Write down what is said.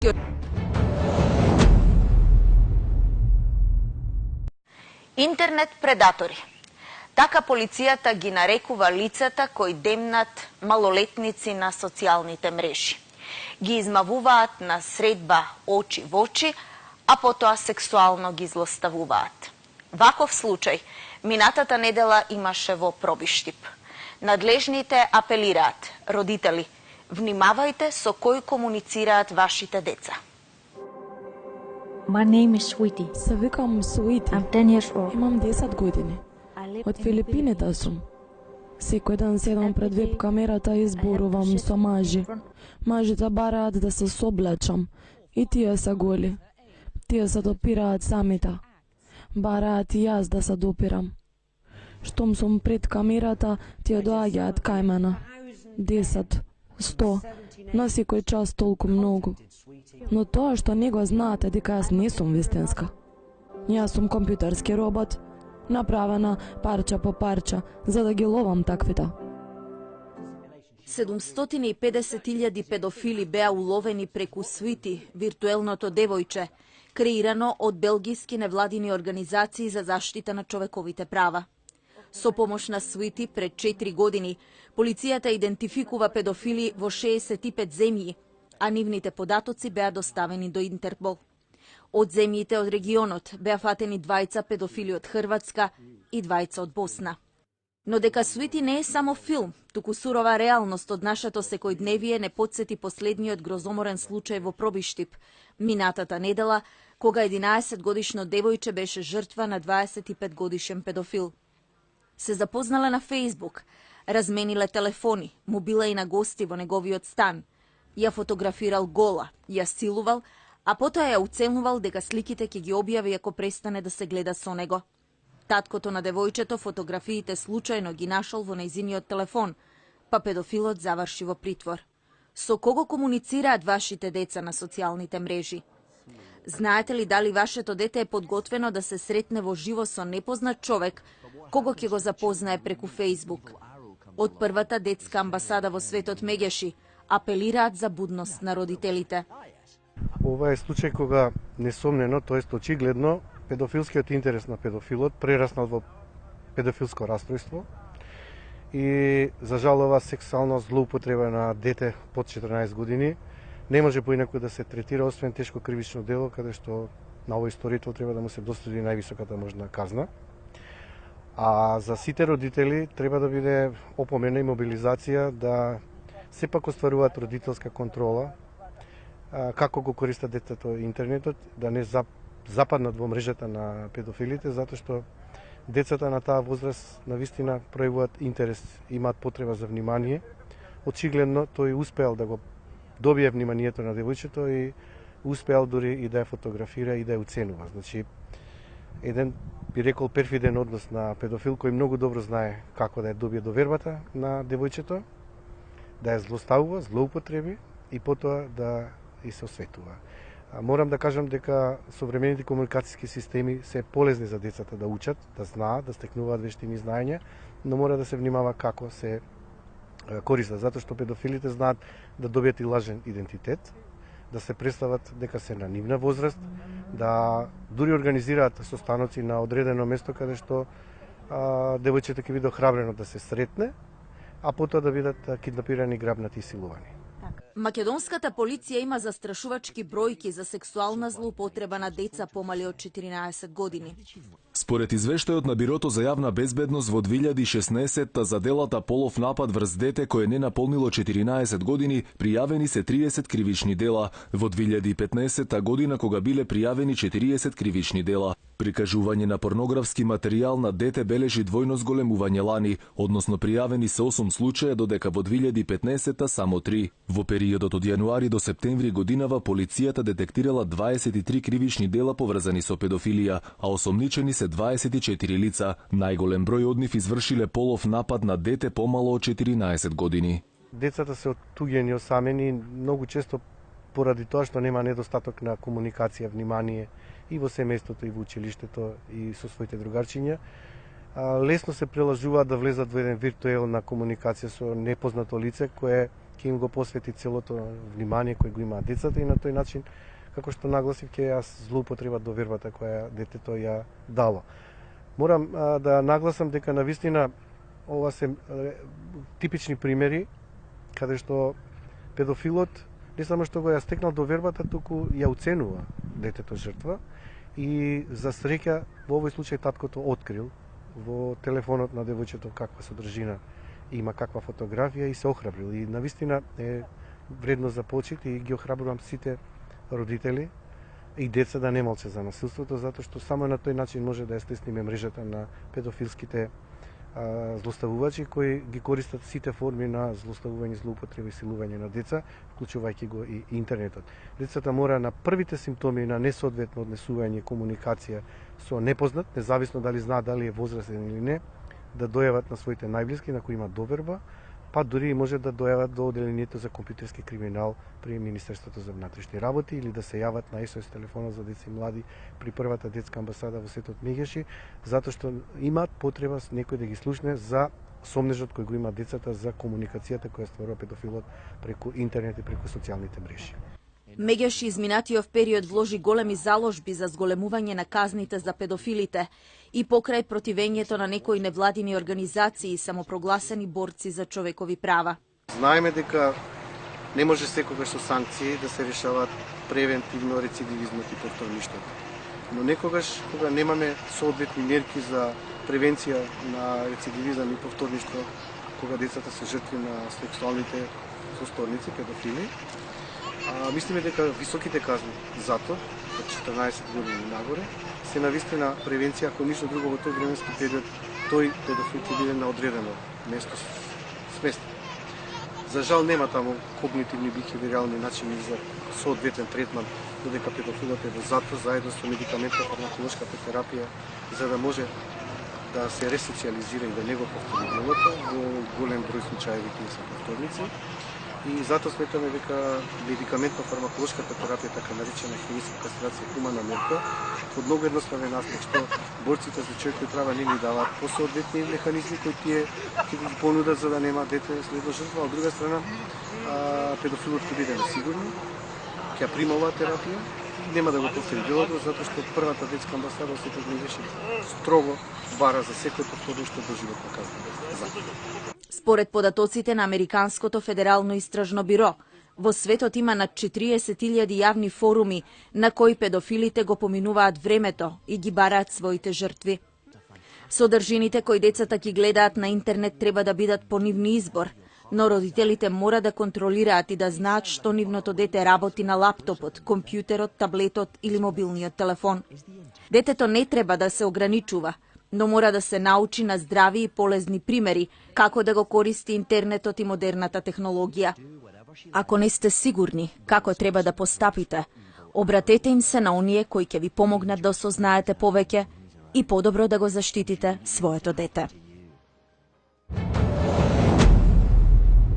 Белгискиот Интернет предатори. Така полицијата ги нарекува лицата кои демнат малолетници на социјалните мрежи. Ги измавуваат на средба очи во очи, а потоа сексуално ги злоставуваат. Ваков случај минатата недела имаше во Пробиштип. Надлежните апелираат: родители, внимавајте со кој комуницираат вашите деца. My name is Sweetie. Се викам Суити. I'm 10 years old. Имам 10 години. I live Од in Филипините сум. Секој ден седам пред веб камерата и зборувам со мажи. Мажите бараат да се соблечам. И тие се голи. Тие се допираат самите. Бараат и јас да се допирам. Штом сум пред камерата, тие доаѓаат кај мене. 10, 100, на секој час толку многу. Но тоа што не го знаате дека јас не сум вистинска. Јас сум компјутерски робот, направена парча по парча, за да ги ловам таквите. 750.000 педофили беа уловени преку Свити, виртуелното девојче, креирано од белгиски невладини организации за заштита на човековите права. Со помош на Свити пред 4 години, полицијата идентификува педофили во 65 земји, а нивните податоци беа доставени до Интерпол. Од земјите од регионот беа фатени 2 педофили од Хрватска и 2 од Босна. Но дека Свити не е само филм, туку сурова реалност од нашето секојдневие не потсети последниот грозоморен случај во Пробиштип, минатата недела, кога 11-годишно девојче беше жртва на 25-годишен педофил. Се запознале на Фејсбук, размениле телефони, му била и на гости во неговиот стан, ја фотографирал гола, ја силувал, а потоа ја уценувал дека сликите ќе ги објави ако престане да се гледа со него. Таткото на девојчето фотографиите случајно ги нашол во нејзиниот телефон, па педофилот заврши во притвор. Со кого комуницираат вашите деца на социјалните мрежи? Знаете ли дали вашето дете е подготвено да се сретне во живо со непознат човек, кого ќе го запознае преку Фејсбук? Од првата детска амбасада во светот меѓаши апелираат за будност на родителите. Ова е случај кога несомнено, тоест очигледно, педофилскиот интерес на педофилот прераснал во педофилско расстройство и за жал ова сексуална злоупотреба на дете под 14 години не може поинаку да се третира освен тешко кривично дело, каде што на овој сторител треба да му се досуди највисоката можна казна. А за сите родители треба да биде опомена и мобилизација да сепак остваруваат родителска контрола, како го користат детето интернетот, да не западнат во мрежата на педофилите, затоа што децата на таа возраст навистина пројавуваат интерес, имаат потреба за внимание. Очигледно тој успеал да го добие вниманието на девојчето и успеал дури и да ја фотографира и да ја уценува. Значи, еден би рекол перфиден однос на педофил кој многу добро знае како да ја добие довербата на девојчето, да ја злоставува, злоупотреби и потоа да и се осветува. Морам да кажам дека современите комуникацијски системи се полезни за децата да учат, да знаат, да стекнуваат вештини знаења, но мора да се внимава како се користат, затоа што педофилите знаат да добијат и лажен идентитет, да се представат дека се на нивна возраст, да дури организираат состаноци на одредено место каде што девојчето ќе биде охрабрено да се сретне, а потоа да бидат киднапирани, грабнати и силувани. Македонската полиција има застрашувачки бројки за сексуална злоупотреба на деца помали од 14 години. Според извештајот на Бирото за јавна безбедност во 2016 за делата полов напад врз дете кое не наполнило 14 години пријавени се 30 кривични дела, во 2015 година кога биле пријавени 40 кривични дела. Прикажување на порнографски материјал на дете бележи двојно зголемување лани, односно пријавени се 8 случаја, додека во 2015 само 3. Во периодот од јануари до септември годинава полицијата детектирала 23 кривични дела поврзани со педофилија, а осомничени се 24 лица. Најголем број од нив извршиле полов напад на дете помало од 14 години. Децата се оттуѓени, осамени, многу често поради тоа што нема недостаток на комуникација, внимание и во семејството, и во училиштето, и со своите другарчиња. Лесно се прелажуваат да влезат во еден виртуелна комуникација со непознато лице, кое ќе им го посвети целото внимание кој го имаат децата и на тој начин, како што нагласив, ќе ја злоупотреба довербата која детето ја дало. Морам да нагласам дека навистина ова се типични примери каде што педофилот не само што го ја стекнал довербата, туку ја уценува детето жртва и за среќа во овој случај таткото открил во телефонот на девојчето каква содржина има, каква фотографија и се охрабрил. И навистина е вредно за почит и ги охрабрувам сите родители и деца да не молчат за насилството, затоа што само на тој начин може да ја стесниме мрежата на педофилските злоставувачи кои ги користат сите форми на злоставување, злоупотреба и силување на деца, вклучувајќи го и интернетот. Децата мора на првите симптоми на несоодветно однесување, комуникација со непознат, независно дали знаат дали е возрастен или не, да дојават на своите најблиски на кои има доверба, па дури може да дојават до оделението за компјутерски криминал при Министерството за внатрешни работи или да се јават на SOS телефонот за деца и млади при првата детска амбасада во светот Мегеши, затоа што имаат потреба некој да ги слушне за сомнежот кој го има децата за комуникацијата која стварува педофилот преку интернет и преку социјалните мрежи. Мегеши изминатиот период вложи големи заложби за зголемување на казните за педофилите и покрај противењето на некои невладини организации и самопрогласени борци за човекови права. Знаеме дека не може секогаш со санкции да се решаваат превентивно рецидивизмот и повторништвото. Но некогаш кога немаме соодветни мерки за превенција на рецидивизам и повторништво, кога децата се жртви на сексуалните состорници, педофили, мислиме дека високите казни затвор од 14 години нагоре се навистина превенција, ако ништо друго во тој временски период тој педофил ќе биде на одредено место сместен. За жал нема таму когнитивни бихевиорални начини за соодветен третман, додека педофилот е во затвор заедно со медикаментна фармаколошката терапија, за да може да се ресоциализира и да не го повтори делото. Во голем број случаи тие се повторници. И затоа сметаме дека медикаментно фармаколошката терапија, така наречена хемиска кастрација, хумана мерка, од многу едноставен аспект, што борците за човекови права не ни даваат посоодветни механизми кои тие ќе ги понудат за да нема дете следно жртва. Од друга страна, педофилот ќе биде несигурно, ќе прима оваа терапија, нема да го повтори делото, затоа што првата детска амбасада се беше строго бара за секој повторно доживотна казна. Според податоците на Американското федерално истражно биро, во светот има над 40.000 јавни форуми на кои педофилите го поминуваат времето и ги бараат своите жртви. Содржините кои децата ги гледаат на интернет треба да бидат по нивни избор, но родителите мора да контролираат и да знаат што нивното дете работи на лаптопот, компјутерот, таблетот или мобилниот телефон. Детето не треба да се ограничува, но мора да се научи на здрави и полезни примери како да го користи интернетот и модерната технологија. Ако не сте сигурни како треба да постапите, обратете им се на оние кои ќе ви помогнат да осознаете повеќе и подобро да го заштитите своето дете.